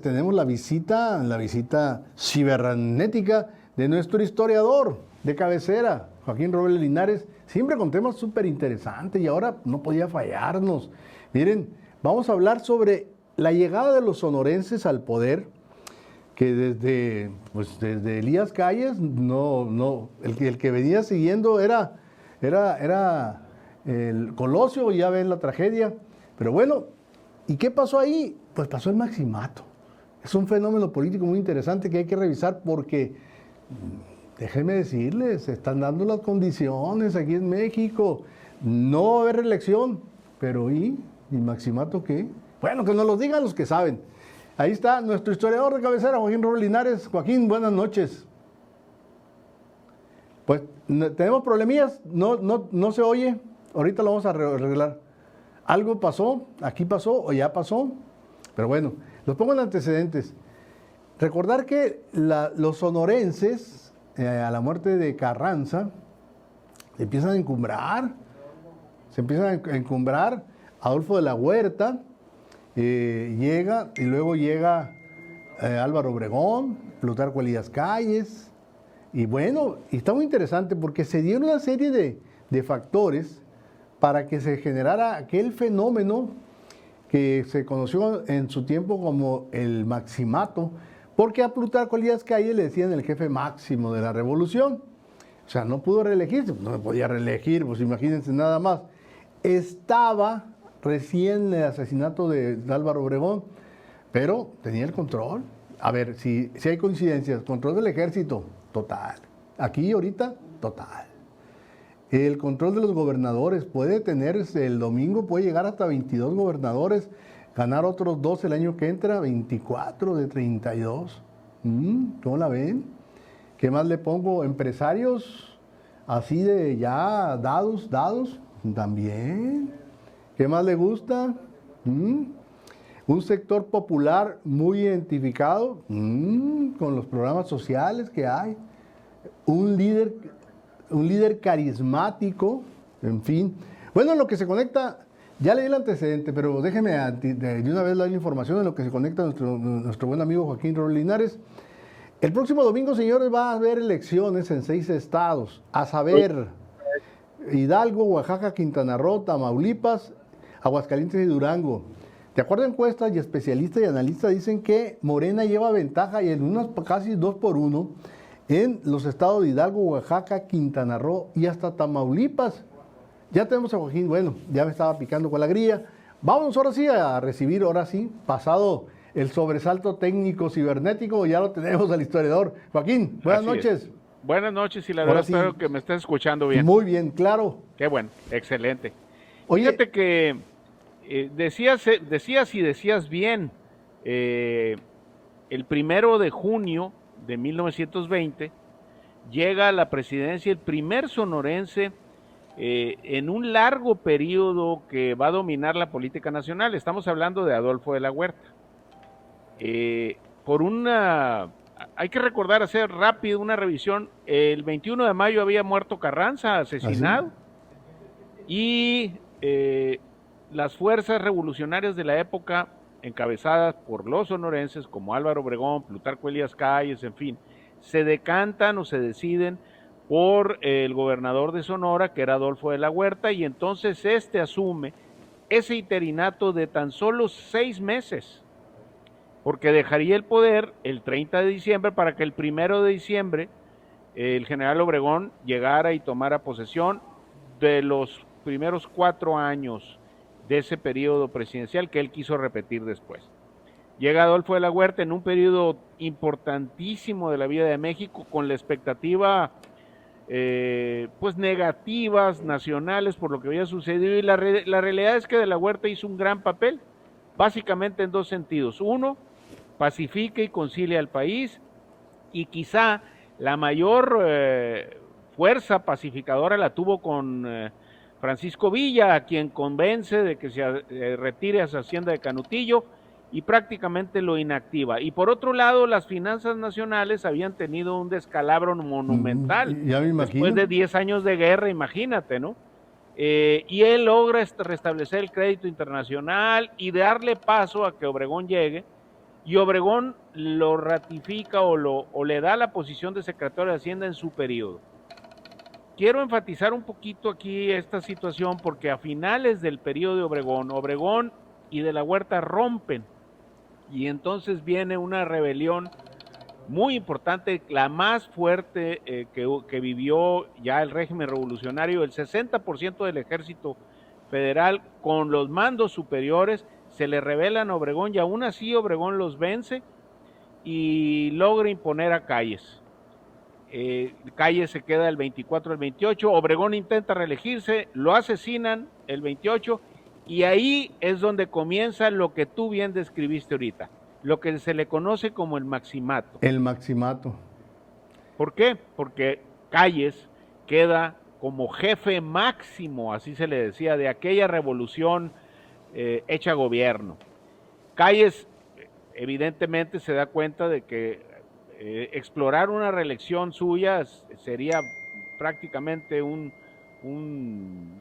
Tenemos la visita cibernética de nuestro historiador de cabecera, Joaquín Robles Linares, siempre con temas súper interesantes y ahora no podía fallarnos. Miren, vamos a hablar sobre la llegada de los sonorenses al poder, que desde Elías Calles, el que venía siguiendo era el Colosio, ya ven la tragedia. Pero bueno, ¿y qué pasó ahí? Pues pasó el Maximato. Es un fenómeno político muy interesante que hay que revisar porque, déjenme decirles, se están dando las condiciones aquí en México. No va a haber reelección, pero ¿y Maximato qué? Bueno, que nos lo digan los que saben. Ahí está nuestro historiador de cabecera, Joaquín Robles Linares. Joaquín, buenas noches. Pues tenemos problemillas, no se oye, ahorita lo vamos a arreglar. Algo pasó, aquí pasó o ya pasó, pero bueno. Los pongo en antecedentes. Recordar que los sonorenses, a la muerte de Carranza, se empiezan a encumbrar. Adolfo de la Huerta llega, y luego llega Álvaro Obregón, Plutarco Elías Calles. Y bueno, y está muy interesante porque se dieron una serie de factores para que se generara aquel fenómeno que se conoció en su tiempo como el Maximato, porque a Plutarco Elías Calles le decían el jefe máximo de la revolución. O sea, no pudo reelegirse, no me podía reelegir, pues imagínense nada más. Estaba recién el asesinato de Álvaro Obregón, pero tenía el control. A ver, si hay coincidencias, control del ejército, total. Aquí ahorita, total. El control de los gobernadores puede tener, el domingo puede llegar hasta 22 gobernadores, ganar otros 2 el año que entra, 24 de 32. ¿Cómo la ven? ¿Qué más le pongo? Empresarios así de ya dados, también. ¿Qué más le gusta? Un sector popular muy identificado con los programas sociales que hay. Un líder carismático, en fin. Bueno, en lo que se conecta, ya leí el antecedente, pero déjeme de una vez dar la información en lo que se conecta nuestro buen amigo Joaquín Robles Linares. El próximo domingo, señores, va a haber elecciones en 6 estados, a saber, Hidalgo, Oaxaca, Quintana Roo, Tamaulipas, Aguascalientes y Durango. De acuerdo a encuestas y especialistas y analistas dicen que Morena lleva ventaja y en unos casi 2-1 en los estados de Hidalgo, Oaxaca, Quintana Roo y hasta Tamaulipas. Ya tenemos a Joaquín, bueno, ya me estaba picando con la grilla. Vámonos ahora sí a recibir, pasado el sobresalto técnico cibernético, ya lo tenemos al historiador. Joaquín, buenas noches. Buenas noches y la verdad espero que me estés escuchando bien. Muy bien, claro. Qué bueno, excelente. Oye, fíjate que decías bien, el 1 de junio de 1920 llega a la presidencia el primer sonorense en un largo periodo que va a dominar la política nacional. Estamos hablando de Adolfo de la Huerta. Hay que recordar, hacer rápido una revisión. El 21 de mayo había muerto Carranza, asesinado. ¿Ah, sí? Y las fuerzas revolucionarias de la época, encabezadas por los sonorenses como Álvaro Obregón, Plutarco Elías Calles, en fin, se decantan o se deciden por el gobernador de Sonora, que era Adolfo de la Huerta, y entonces asume ese interinato de tan solo 6 meses, porque dejaría el poder el 30 de diciembre para que el 1 de diciembre el general Obregón llegara y tomara posesión de los primeros 4 años de ese periodo presidencial que él quiso repetir después. Llega Adolfo de la Huerta en un periodo importantísimo de la vida de México, con la expectativa pues negativas, nacionales, por lo que había sucedido, y la realidad es que de la Huerta hizo un gran papel, básicamente en 2 sentidos. Uno, pacifica y concilia al país, y quizá la mayor fuerza pacificadora la tuvo con Francisco Villa, a quien convence de que se retire a su hacienda de Canutillo y prácticamente lo inactiva. Y por otro lado, las finanzas nacionales habían tenido un descalabro monumental. Ya me imagino. Después de 10 años de guerra, imagínate, ¿no? Y él logra restablecer el crédito internacional y darle paso a que Obregón llegue y Obregón lo ratifica o le da la posición de secretario de Hacienda en su periodo. Quiero enfatizar un poquito aquí esta situación porque a finales del periodo de Obregón y de la Huerta rompen y entonces viene una rebelión muy importante, la más fuerte que vivió ya el régimen revolucionario. El 60% del ejército federal con los mandos superiores se le rebelan a Obregón y aún así Obregón los vence y logra imponer a Calles. Calles se queda el 24 al 28, Obregón intenta reelegirse, lo asesinan el 28 y ahí es donde comienza lo que tú bien describiste ahorita, lo que se le conoce como el maximato. El maximato. ¿Por qué? Porque Calles queda como jefe máximo, así se le decía, de aquella revolución hecha gobierno. Calles evidentemente se da cuenta de que explorar una reelección suya sería prácticamente un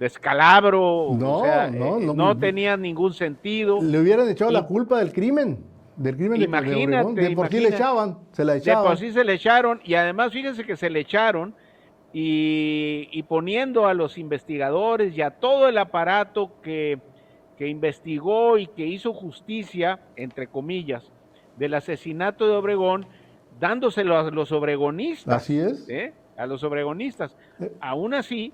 descalabro, No, o sea, no tenía ningún sentido. Le hubieran echado la culpa del crimen de Obregón. De por sí le echaban, se la echaban. De por sí se le echaron, y además fíjense que se le echaron, y poniendo a los investigadores y a todo el aparato que investigó y que hizo justicia, entre comillas, del asesinato de Obregón, dándoselo a los obregonistas. Así es. A los obregonistas. Aún así,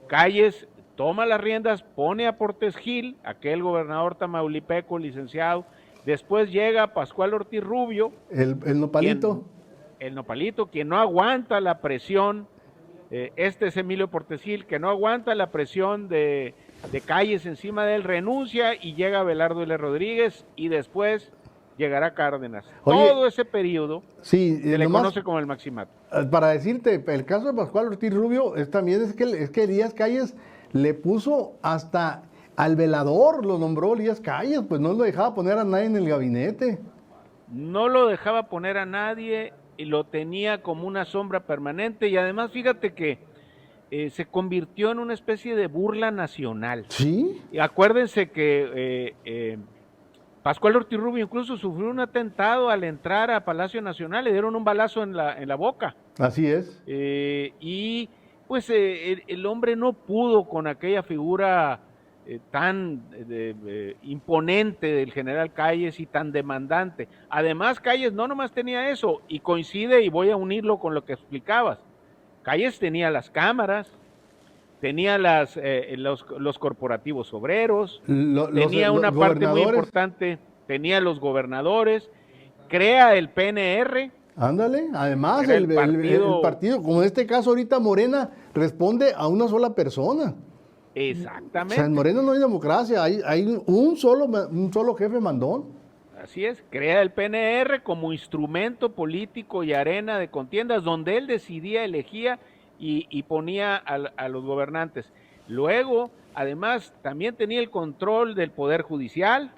Calles toma las riendas, pone a Portes Gil, aquel gobernador tamaulipeco, licenciado. Después llega Pascual Ortiz Rubio. El nopalito. El nopalito, quien no aguanta la presión. Este es Emilio Portes Gil, que no aguanta la presión de Calles encima de él, renuncia y llega Abelardo L. Rodríguez y después llegará Cárdenas. Oye, todo ese periodo se le conoce como el maximato. Para decirte, el caso de Pascual Ortiz Rubio es que Elías Calles le puso hasta al velador, lo nombró Elías Calles, pues no lo dejaba poner a nadie en el gabinete. No lo dejaba poner a nadie y lo tenía como una sombra permanente y además fíjate que se convirtió en una especie de burla nacional. Sí. Y acuérdense que Pascual Ortiz Rubio incluso sufrió un atentado al entrar a Palacio Nacional, le dieron un balazo en la boca. Así es. Y pues el hombre no pudo con aquella figura tan imponente del general Calles y tan demandante. Además, Calles no nomás tenía eso, y coincide, y voy a unirlo con lo que explicabas. Calles tenía las cámaras, tenía los corporativos obreros, tenía una parte muy importante, tenía los gobernadores, crea el PNR. Ándale, además el partido, como en este caso ahorita Morena, responde a una sola persona. Exactamente. O sea, en Morena no hay democracia, hay un solo jefe mandón. Así es, crea el PNR como instrumento político y arena de contiendas donde él decidía, elegía y ponía a los gobernantes. Luego, además, también tenía el control del Poder Judicial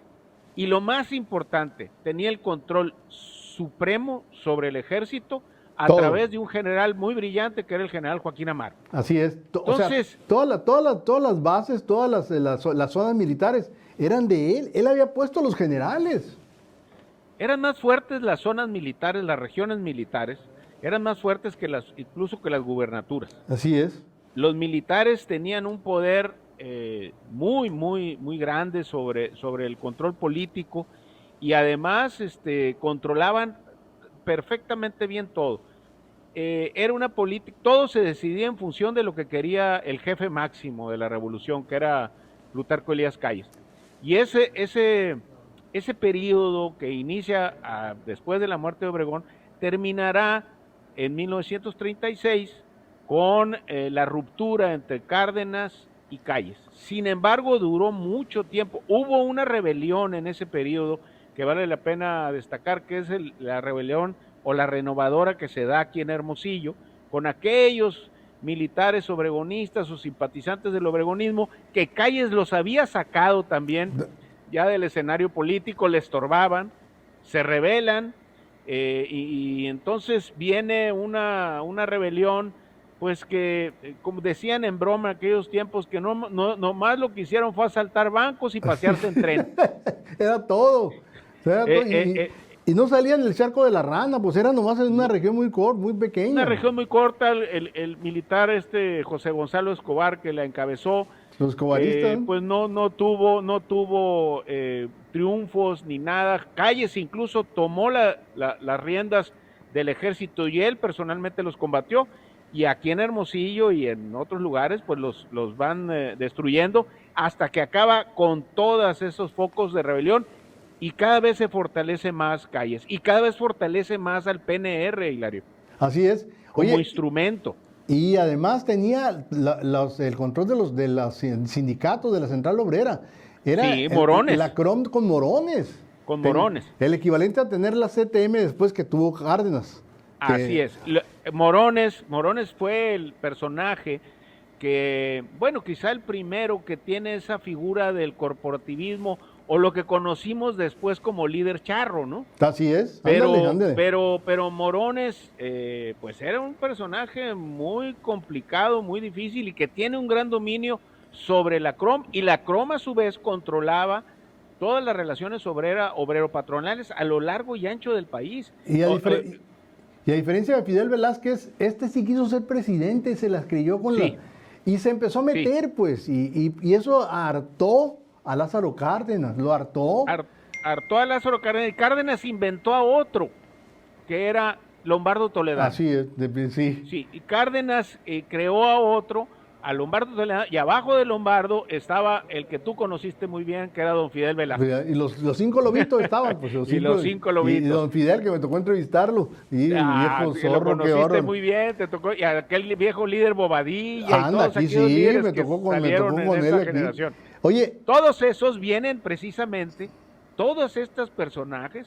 y lo más importante, tenía el control supremo sobre el ejército a través de un general muy brillante que era el general Joaquín Amar. Así es. Entonces, o sea, todas las bases, todas las zonas militares eran de él. Él había puesto a los generales. Eran más fuertes las zonas militares, las regiones militares, eran más fuertes que incluso que las gubernaturas. Así es. Los militares tenían un poder muy grande sobre el control político y además controlaban perfectamente bien todo. Era una política, todo se decidía en función de lo que quería el jefe máximo de la revolución, que era Plutarco Elías Calles. Y ese periodo que inicia después de la muerte de Obregón terminará en 1936 con la ruptura entre Cárdenas y Calles. Sin embargo, duró mucho tiempo. Hubo una rebelión en ese periodo que vale la pena destacar, que es la rebelión o la renovadora que se da aquí en Hermosillo, con aquellos militares obregonistas o simpatizantes del obregonismo que Calles los había sacado también ya del escenario político, le estorbaban, se rebelan y entonces viene una rebelión, pues que, como decían en broma en aquellos tiempos, que no más lo que hicieron fue asaltar bancos y pasearse en tren. Era todo. Y no salían del charco de la Rana, pues era nomás en una región muy corta, muy pequeña. Una región muy corta, el militar José Gonzalo Escobar, que la encabezó, Los escobaristas. pues no tuvo triunfos ni nada. Calles incluso tomó las riendas del ejército y él personalmente los combatió. Y aquí en Hermosillo y en otros lugares, pues los van destruyendo hasta que acaba con todos esos focos de rebelión. Y cada vez se fortalece más Calles y cada vez fortalece más al PNR, Hilario. Así es. Como instrumento. Y además tenía el control de los sindicatos de la Central Obrera. Era sí, Morones. La CROM con Morones. Con Morones. El equivalente a tener la CTM después que tuvo Cárdenas. Así es. Morones fue el personaje que, bueno, quizá el primero que tiene esa figura del corporativismo o lo que conocimos después como líder charro, ¿no? Así es. Ándale. Pero Morones, pues era un personaje muy complicado, muy difícil y que tiene un gran dominio sobre la CROM, y la CROM a su vez controlaba todas las relaciones obrero-patronales a lo largo y ancho del país. Y a diferencia de Fidel Velázquez, sí quiso ser presidente, se las creyó con y se empezó a meter, pues, y eso hartó a Lázaro Cárdenas, lo hartó. Hartó a Lázaro Cárdenas, y Cárdenas inventó a otro, que era Lombardo Toledano. Así es, sí. Sí, y Cárdenas creó a otro, a Lombardo Toledano, y abajo de Lombardo estaba el que tú conociste muy bien, que era don Fidel Velázquez. Y los 5 lobitos estaban, pues los cinco lobitos. Y don Fidel, que me tocó entrevistarlo, y el viejo zorro, lo conociste muy bien, te tocó, y aquel viejo líder Bobadilla, y todos aquellos líderes me tocó con en esa generación. Oye, todos esos vienen precisamente, todos estos personajes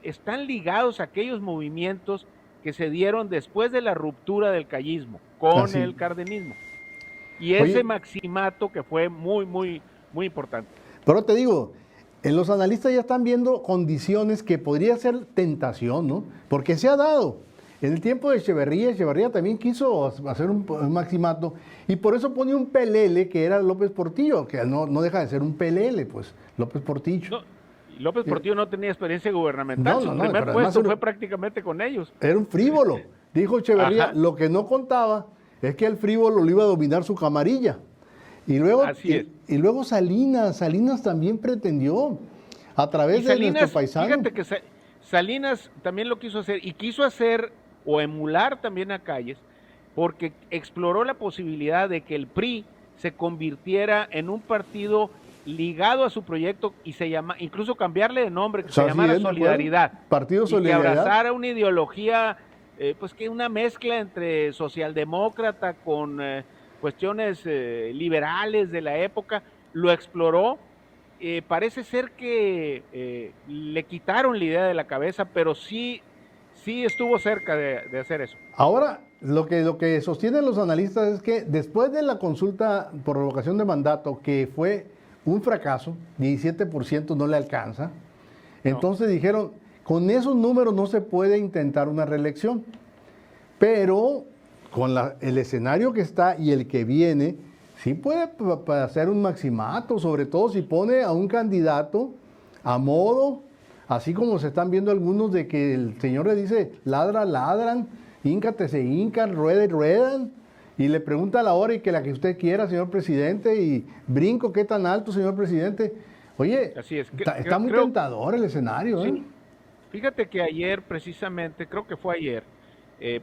están ligados a aquellos movimientos que se dieron después de la ruptura del callismo con el cardenismo. Y ese maximato que fue muy, muy, muy importante. Pero te digo, los analistas ya están viendo condiciones que podría ser tentación, ¿no? Porque se ha dado. En el tiempo de Echeverría también quiso hacer un maximato, y por eso pone un pelele que era López Portillo, que no deja de ser un pelele, pues, López Portillo. No, López Portillo no tenía experiencia gubernamental, su primer puesto fue prácticamente con ellos. Era un frívolo. Dijo Echeverría, lo que no contaba es que el frívolo lo iba a dominar su camarilla. Y luego Salinas también pretendió, a través de nuestro paisano. Fíjate que Salinas también lo quiso hacer, y quiso hacer o emular también a Calles, porque exploró la posibilidad de que el PRI se convirtiera en un partido ligado a su proyecto y incluso cambiarle de nombre, que se llamara Solidaridad. Partido Solidaridad. Y que abrazara una ideología, pues que una mezcla entre socialdemócrata con cuestiones liberales de la época. Lo exploró. Parece ser que le quitaron la idea de la cabeza, pero sí estuvo cerca de hacer eso. Ahora, lo que sostienen los analistas es que después de la consulta por revocación de mandato, que fue un fracaso, 17% no le alcanza, entonces dijeron, con esos números no se puede intentar una reelección, pero con el escenario que está y el que viene, sí puede hacer un maximato, sobre todo si pone a un candidato a modo, así como se están viendo algunos de que el señor le dice, ladran, híncate, se hincan, ruedan, y le pregunta la hora y que la que usted quiera, señor presidente, y brinco, ¿qué tan alto, señor presidente? Oye, así es. Está muy tentador el escenario. Sí. Fíjate que ayer, precisamente, creo que fue ayer,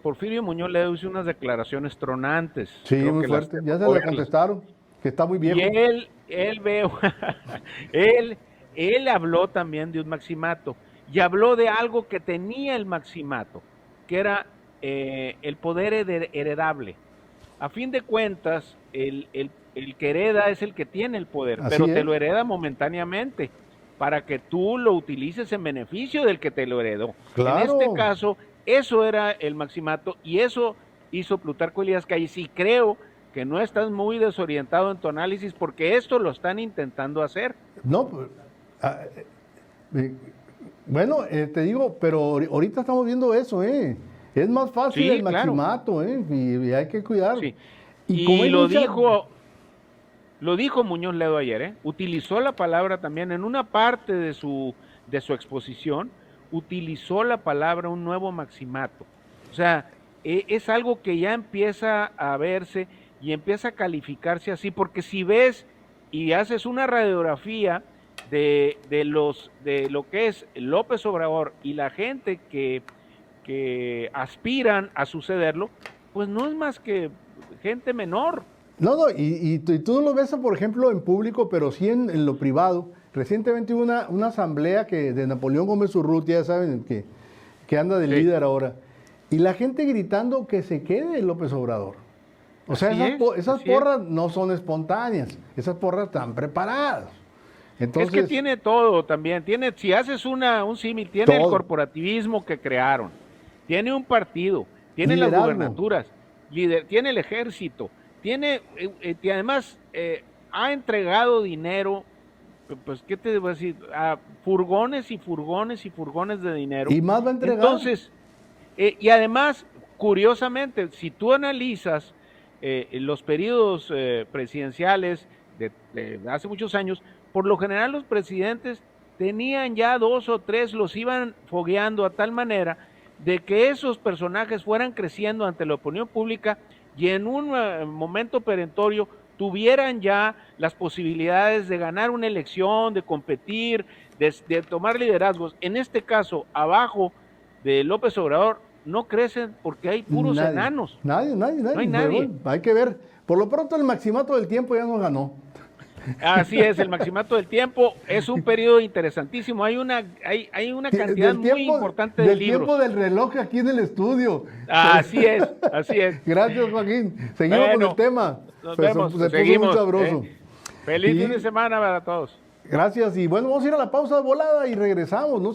Porfirio Muñoz Ledo hizo unas declaraciones tronantes. Sí, muy fuerte. Ya se le contestaron, que está muy viejo. Y él habló también de un maximato, y habló de algo que tenía el maximato, que era el poder heredable. A fin de cuentas, el que hereda es el que tiene el poder, pero te lo hereda momentáneamente, para que tú lo utilices en beneficio del que te lo heredó. Claro. En este caso, eso era el maximato, y eso hizo Plutarco Elías Calles, y creo que no estás muy desorientado en tu análisis, porque esto lo están intentando hacer. No, bueno, te digo, pero ahorita estamos viendo eso, Es más fácil el maximato, y hay que cuidarlo. Sí. Y lo dijo Muñoz Ledo ayer, Utilizó la palabra también en una parte de su exposición, utilizó la palabra un nuevo maximato. O sea, es algo que ya empieza a verse y empieza a calificarse así, porque si ves y haces una radiografía de lo que es López Obrador y la gente que aspiran a sucederlo, pues no es más que gente menor. No, no, y tú lo ves, por ejemplo, en público, pero sí en lo privado. Recientemente hubo una asamblea de Napoleón Gómez Urrutia, ya saben, que anda de líder ahora, y la gente gritando que se quede López Obrador. O sea, esas porras no son espontáneas, esas porras están preparadas. Entonces, es que tiene todo también, si haces un símil, tiene todo. El corporativismo que crearon, tiene un partido, tiene liderazgo. Las gubernaturas, tiene el ejército, tiene, además ha entregado dinero, pues qué te debo decir, a furgones y furgones y furgones de dinero. Y más va a entregar. Entonces, y además, curiosamente, si tú analizas los periodos presidenciales de hace muchos años, por lo general los presidentes tenían ya 2 o 3, los iban fogueando a tal manera de que esos personajes fueran creciendo ante la opinión pública y en un momento perentorio tuvieran ya las posibilidades de ganar una elección, de competir, de tomar liderazgos. En este caso, abajo de López Obrador, no crecen porque hay puros enanos. Nadie. No hay nadie. Bueno, hay que ver. Por lo pronto el maximato del tiempo ya nos ganó. Así es, el maximato del tiempo es un periodo interesantísimo. Hay una cantidad muy importante de libros. Del tiempo del reloj aquí en el estudio. Así es, así es. Gracias, Joaquín. Seguimos con el tema. Nos vemos. Seguimos. Muy sabroso. Feliz fin de semana para todos. Gracias. Y bueno, vamos a ir a la pausa de volada y regresamos, ¿no?